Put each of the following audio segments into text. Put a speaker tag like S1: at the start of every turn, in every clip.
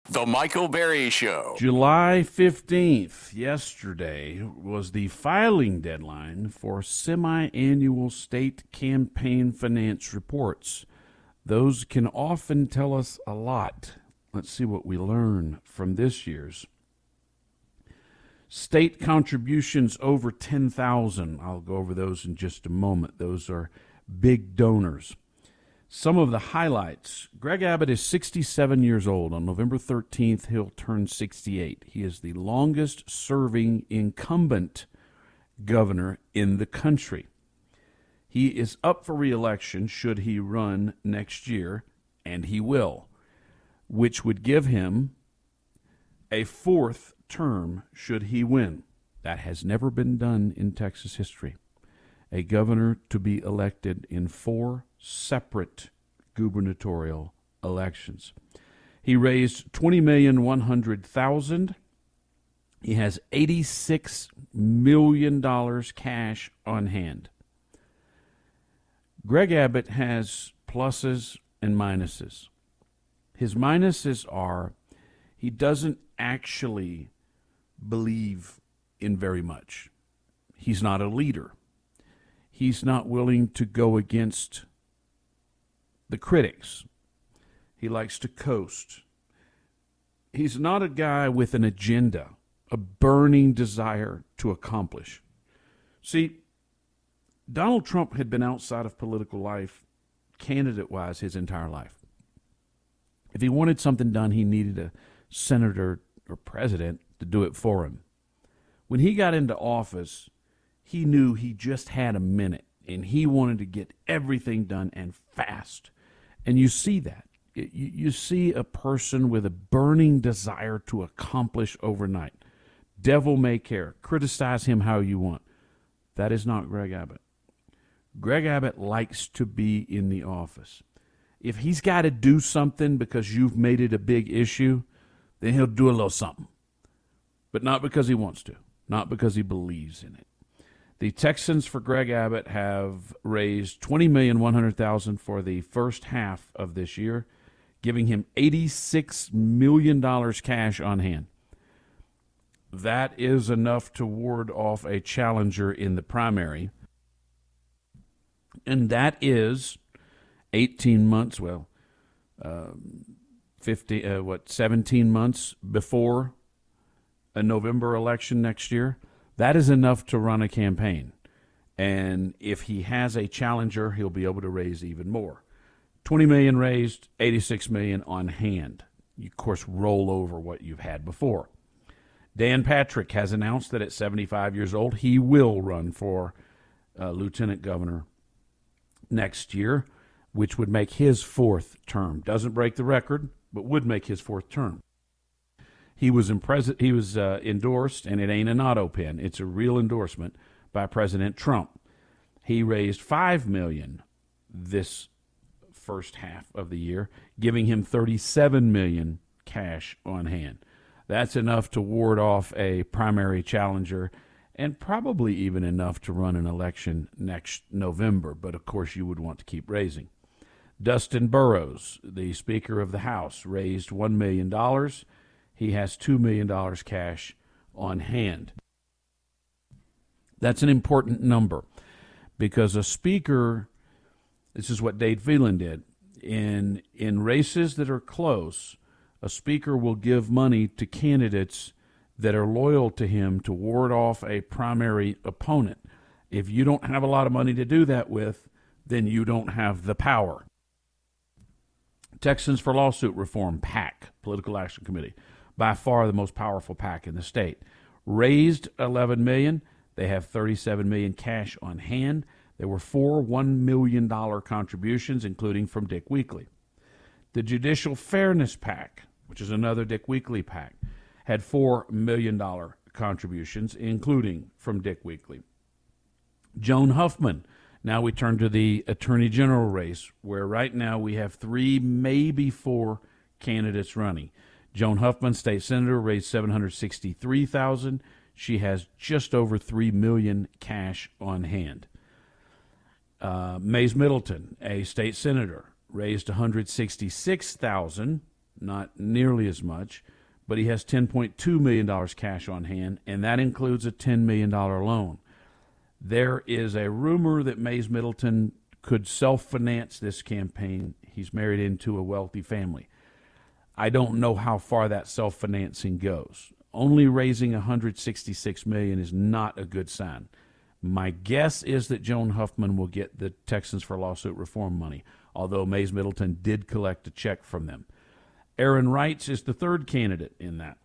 S1: The Michael Berry Show.
S2: July 15th, yesterday, was the filing deadline for semi-annual state campaign finance reports. Those can often tell us a lot. Let's see what we learn from this year's. State contributions over $10,000. I'll go over those in just a moment. Those are big donors. Some of the highlights. Greg Abbott is 67 years old. On November 13th, he'll turn 68. He is the longest serving incumbent governor in the country. He is up for re-election should he run next year, and he will, which would give him a fourth term should he win. That has never been done in Texas history. A governor to be elected in 4 separate gubernatorial elections. He raised $20,100,000. He has $86 million cash on hand. Greg Abbott has pluses and minuses. His minuses are he doesn't actually believe in very much. He's not a leader. He's not willing to go against the critics. He likes to coast. He's not a guy with an agenda, a burning desire to accomplish. See, Donald Trump had been outside of political life, candidate-wise, his entire life. If he wanted something done, he needed a senator or president to do it for him. When he got into office, he knew he just had a minute, and he wanted to get everything done and fast. And you see that. You see a person with a burning desire to accomplish overnight. Devil may care. Criticize him how you want. That is not Greg Abbott. Greg Abbott likes to be in the office. If he's got to do something because you've made it a big issue, then he'll do a little something. But not because he wants to, not because he believes in it. The Texans for Greg Abbott have raised $20,100,000 for the first half of this year, giving him $86 million cash on hand. That is enough to ward off a challenger in the primary. And that is 18 months, 17 months before a November election next year. That is enough to run a campaign. And if he has a challenger, he'll be able to raise even more. $20 million raised, $86 million on hand. You, of course, roll over what you've had before. Dan Patrick has announced that at 75 years old, he will run for lieutenant governor next year, which would make his 4th term. Doesn't break the record, but would make his 4th term. He was endorsed, and it ain't an auto pen. It's a real endorsement by President Trump. He raised $5 million this first half of the year, giving him $37 million cash on hand. That's enough to ward off a primary challenger, and probably even enough to run an election next November. But of course, you would want to keep raising. Dustin Burrows, the Speaker of the House, raised $1 million. He has $2 million cash on hand. That's an important number because a speaker, this is what Dade Phelan did, in races that are close, a speaker will give money to candidates that are loyal to him to ward off a primary opponent. If you don't have a lot of money to do that with, then you don't have the power. Texans for Lawsuit Reform, PAC, Political Action Committee, by far the most powerful PAC in the state. Raised $11 million. They have $37 million cash on hand. There were 4 $1 million contributions, including from Dick Weekly. The Judicial Fairness PAC, which is another Dick Weekly PAC, had $4 million contributions, including from Dick Weekly. Joan Huffman. Now we turn to the Attorney General race, where right now we have 3, maybe 4 candidates running. Joan Huffman, state senator, raised $763,000. She has just over $3 million cash on hand. Mays Middleton, a state senator, raised $166,000. not nearly as much, but he has $10.2 million cash on hand, and that includes a $10 million loan. There is a rumor that Mays Middleton could self-finance this campaign. He's married into a wealthy family. I don't know how far that self-financing goes. Only raising $166 million is not a good sign. My guess is that Joan Huffman will get the Texans for Lawsuit Reform money, although Mays Middleton did collect a check from them. Aaron Reitz is the third candidate in that.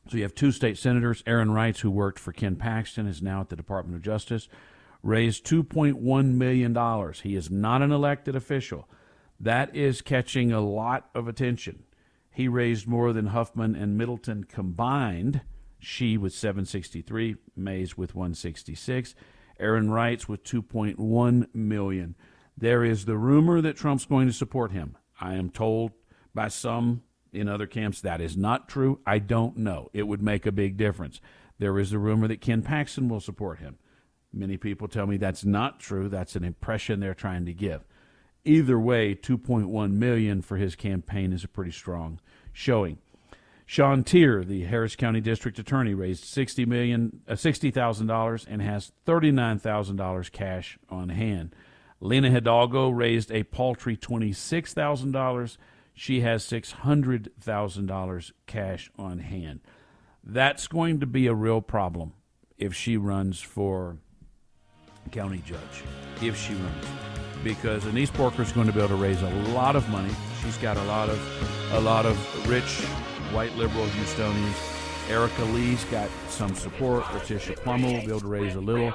S2: So you have two state senators. Aaron Reitz, who worked for Ken Paxton, is now at the Department of Justice, raised $2.1 million. He is not an elected official. That is catching a lot of attention. He raised more than Huffman and Middleton combined. She with $763, Mays with $166, Aaron Reitz with $2.1 million. There is the rumor that Trump's going to support him. I am told by some in other camps that is not true. I don't know. It would make a big difference. There is a rumor that Ken Paxton will support him. Many people tell me that's not true. That's an impression they're trying to give. Either way, $2.1 million for his campaign is a pretty strong showing. Sean Tier, the Harris County District Attorney, raised $60,000 and has $39,000 cash on hand. Lena Hidalgo raised a paltry $26,000. She has $600,000 cash on hand. That's going to be a real problem if she runs for county judge, because Anise Porker is going to be able to raise a lot of money. She's got a lot of rich white liberal Houstonians. Erica Lee's got some support. Letitia Plummer will be able to raise a little.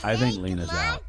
S2: I think Lena's out.